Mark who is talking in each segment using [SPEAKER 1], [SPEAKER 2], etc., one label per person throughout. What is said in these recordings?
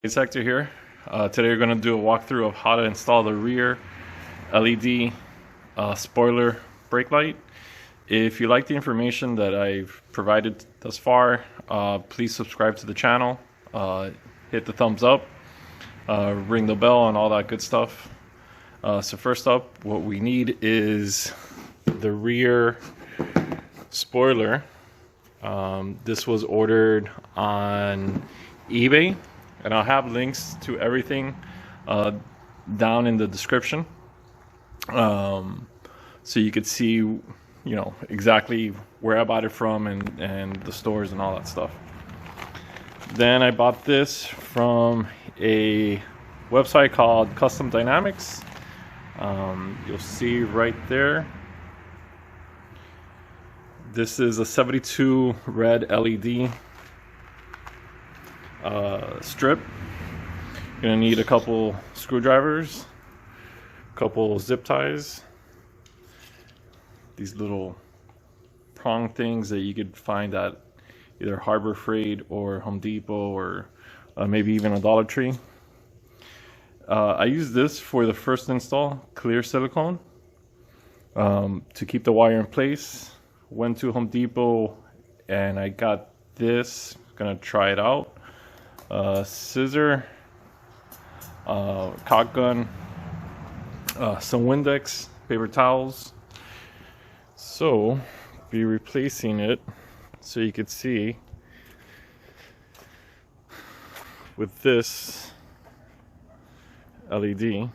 [SPEAKER 1] It's Hector here. Today we're going to do a walkthrough of how to install the rear LED spoiler brake light. If you like the information that I've provided thus far, please subscribe to the channel, hit the thumbs up, ring the bell and all that good stuff. So first up, what we need is the rear spoiler. This was ordered on eBay. And I'll have links to everything down in the description, so you could see, exactly where I bought it from and the stores and all that stuff. Then I bought this from a website called Custom Dynamics. You'll see right there. This is a 72 red LED. Strip. You're gonna need a couple screwdrivers, a couple zip ties, these little prong things that you could find at either Harbor Freight or Home Depot or maybe even a Dollar Tree. I use this for the first install, clear silicone, to keep the wire in place. Went to Home Depot and I got this. Gonna try it out. Scissor, caulk gun, some windex, paper towels. So be replacing it so you could see with this LED.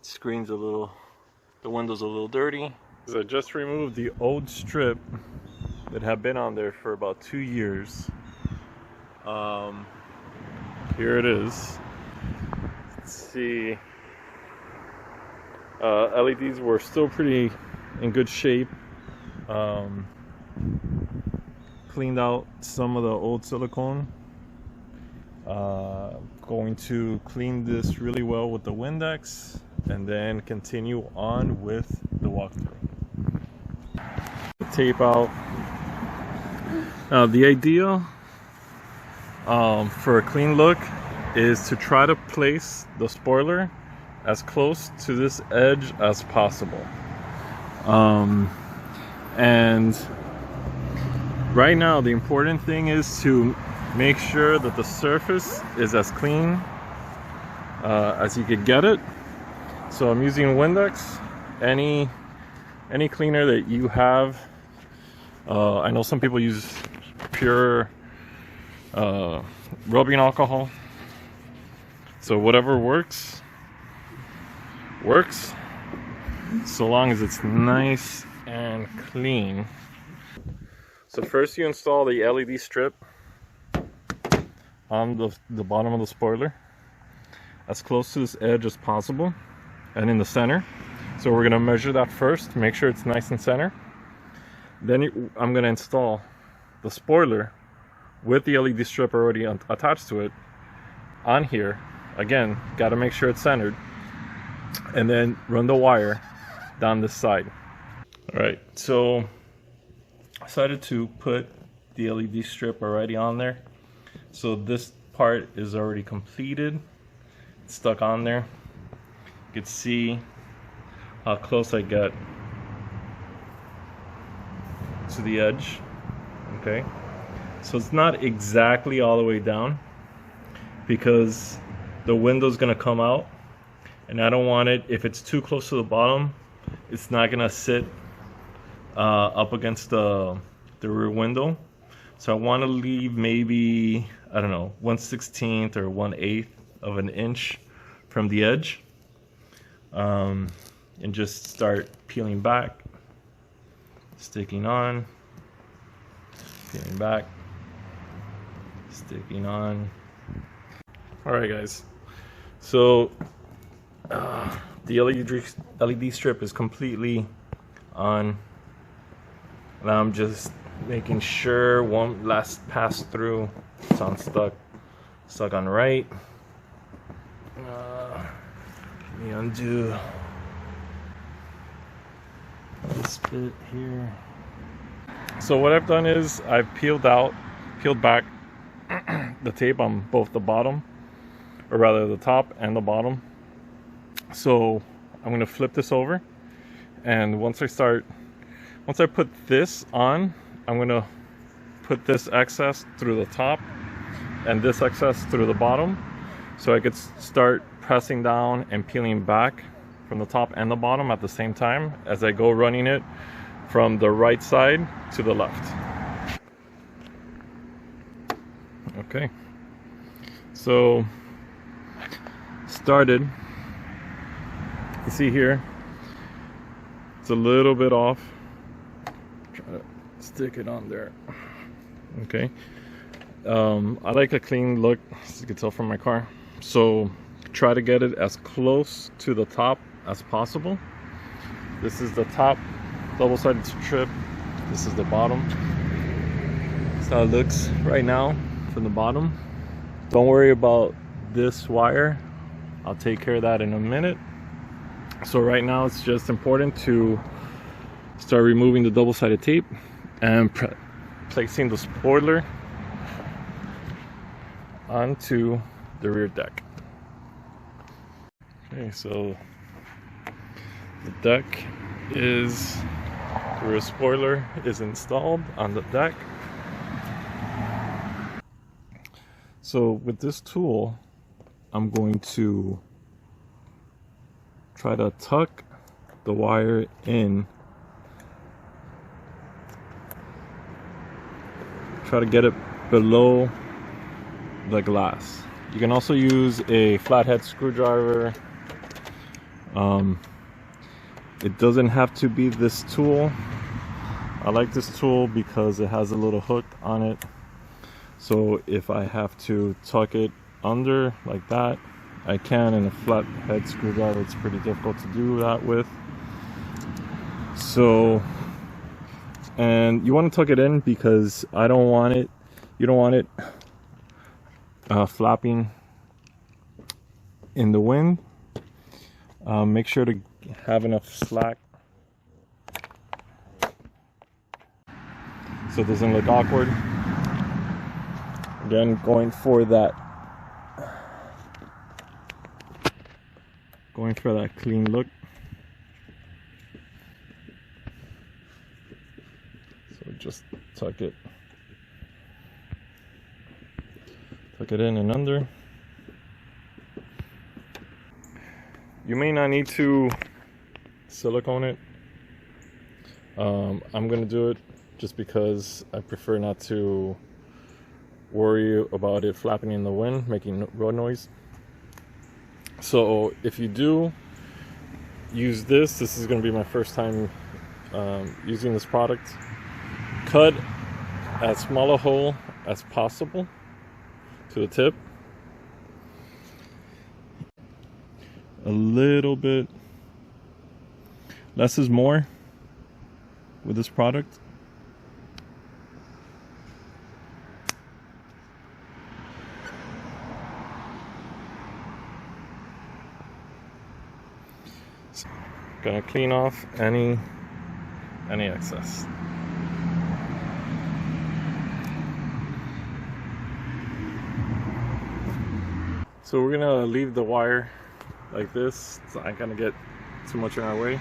[SPEAKER 1] Screen's the window's a little dirty. I just removed the old strip that have been on there for about 2 years. Here it is. Let's see. LEDs were still pretty in good shape. Cleaned out some of the old silicone. Going to clean this really well with the windex and then continue on with the walkthrough. Tape out. Now the idea for a clean look is to try to place the spoiler as close to this edge as possible. And right now the important thing is to make sure that the surface is as clean as you could get it. So I'm using Windex. Any cleaner that you have. I know some people use pure rubbing alcohol, so whatever works so long as it's nice and clean. So first you install the LED strip on the bottom of the spoiler as close to this edge as possible and in the center. So we're going to measure that first, make sure it's nice and center. Then I'm going to install the spoiler with the LED strip already attached to it on here. Again, got to make sure it's centered. And then run the wire down this side. Alright, so I decided to put the LED strip already on there. So this part is already completed. It's stuck on there. You can see how close I get to the edge. Okay, so it's not exactly all the way down because the window's gonna come out and I don't want it, if it's too close to the bottom, it's not gonna sit up against the rear window. So I want to leave maybe, I don't know, 1/16 or 1/8 of an inch from the edge, and just start peeling back, sticking on, peeling back, sticking on. Alright guys, so the LED strip is completely on. Now I'm just making sure one last pass through, it's on stuck on right. Let me undo this bit here. So what I've done is I've peeled out peeled back the tape on both the bottom, or rather the top and the bottom. So I'm going to flip this over, and once I put this on, I'm going to put this excess through the top and this excess through the bottom, so I could start pressing down and peeling back from the top and the bottom at the same time as I go running it from the right side to the left. Okay, so started. You see here, it's a little bit off. Try to stick it on there. Okay. I like a clean look, as you can tell from my car. So try to get it as close to the top as possible. This is the top double-sided strip. This is the bottom. That's how it looks right now from the bottom. Don't worry about this wire. I'll take care of that in a minute. So right now it's just important to start removing the double-sided tape and placing the spoiler onto the rear deck. Okay, so the deck is, the rear spoiler is installed on the deck. So with this tool, I'm going to try to tuck the wire in. Try to get it below the glass. You can also use a flathead screwdriver. It doesn't have to be this tool. I like this tool because it has a little hook on it. So if I have to tuck it under like that, I can. In a flathead screwdriver, it's pretty difficult to do that with. So, and you want to tuck it in because I don't want it, you don't want it flapping in the wind. Make sure to have enough slack so it doesn't look awkward. Again, going for that clean look. So just tuck it in and under. You may not need to silicone it. I'm gonna do it just because I prefer not to worry about it flapping in the wind, making road noise. So if you do use this is going to be my first time using this product. Cut as small a hole as possible to the tip. A little bit less is more with this product. Gonna clean off any excess. So we're gonna leave the wire like this. It's not gonna get too much in our way.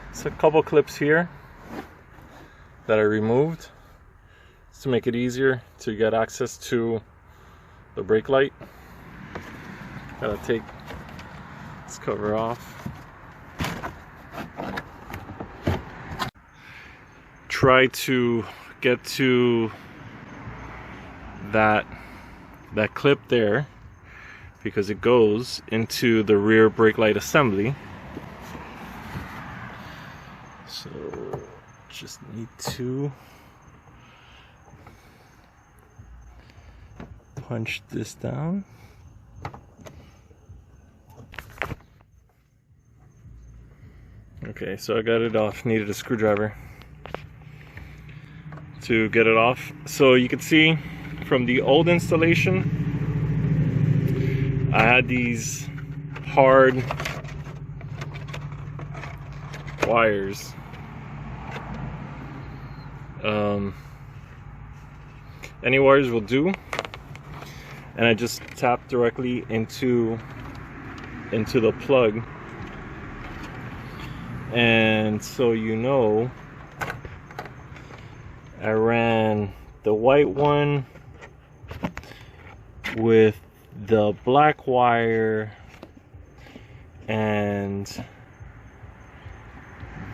[SPEAKER 1] It's a couple clips here that I removed to make it easier to get access to the brake light. Gotta take this cover off. Try to get to that clip there because it goes into the rear brake light assembly. So just need to punch this down. Okay, so I got it off. Needed a screwdriver to get it off. So you can see from the old installation, I had these hard wires. Any wires will do. And I just tap directly into the plug. And so you know, I ran the white one with the black wire and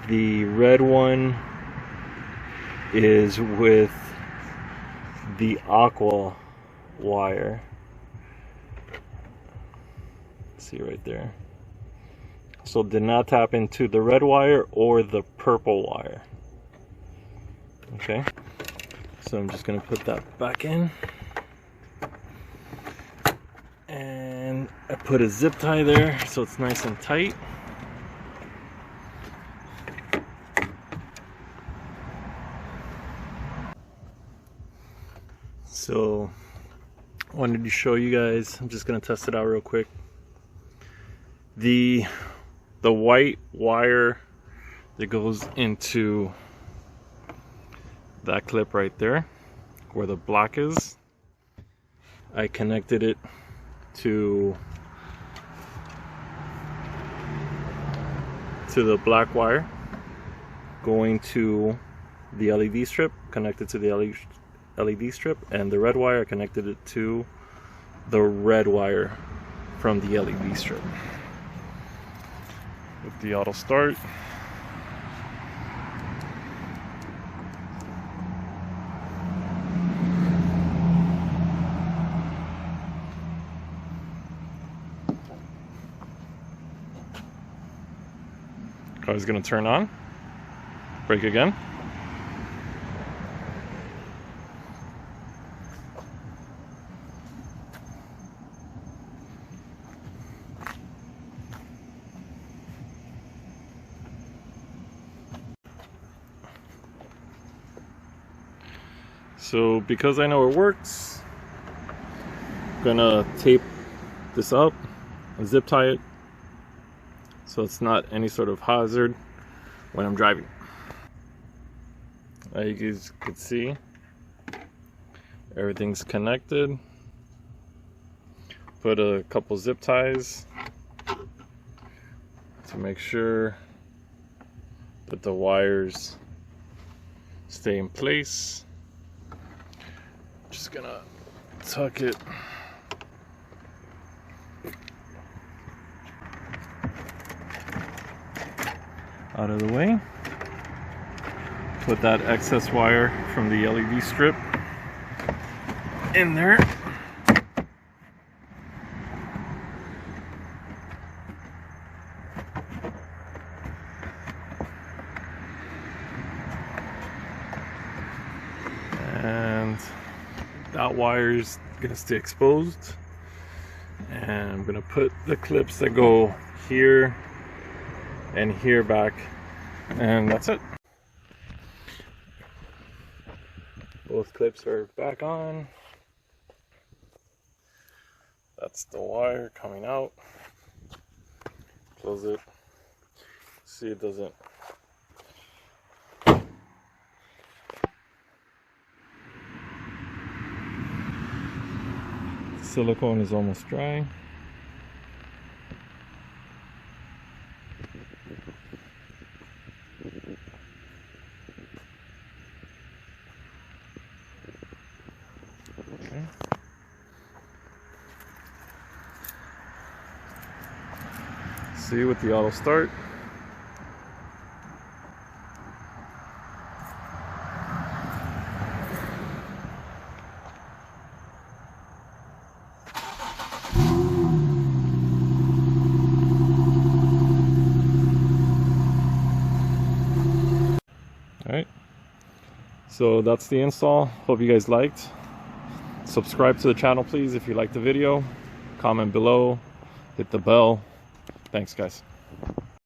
[SPEAKER 1] the red one is with the aqua wire. See right there. So did not tap into the red wire or the purple wire. Okay, so I'm just gonna put that back in. And I put a zip tie there so it's nice and tight. So I wanted to show you guys, I'm just gonna test it out real quick. The white wire that goes into that clip right there where the black is, I connected it to the black wire going to the LED strip, connected to the LED strip, and the red wire I connected it to the red wire from the LED strip. With the auto start, car's gonna turn on, brake again. So because I know it works, I'm gonna tape this up and zip tie it so it's not any sort of hazard when I'm driving. You guys can see everything's connected. Put a couple zip ties to make sure that the wires stay in place. Just gonna tuck it out of the way. Put that excess wire from the LED strip in there. And that wire's gonna stay exposed. And I'm gonna put the clips that go here and here back, and that's it. Both clips are back on. That's the wire coming out. Close it. See, it doesn't. Silicone is almost dry. Okay. See with the auto start. Alright, so that's the install. Hope you guys liked. Subscribe to the channel please if you liked the video. Comment below, hit the bell. Thanks guys.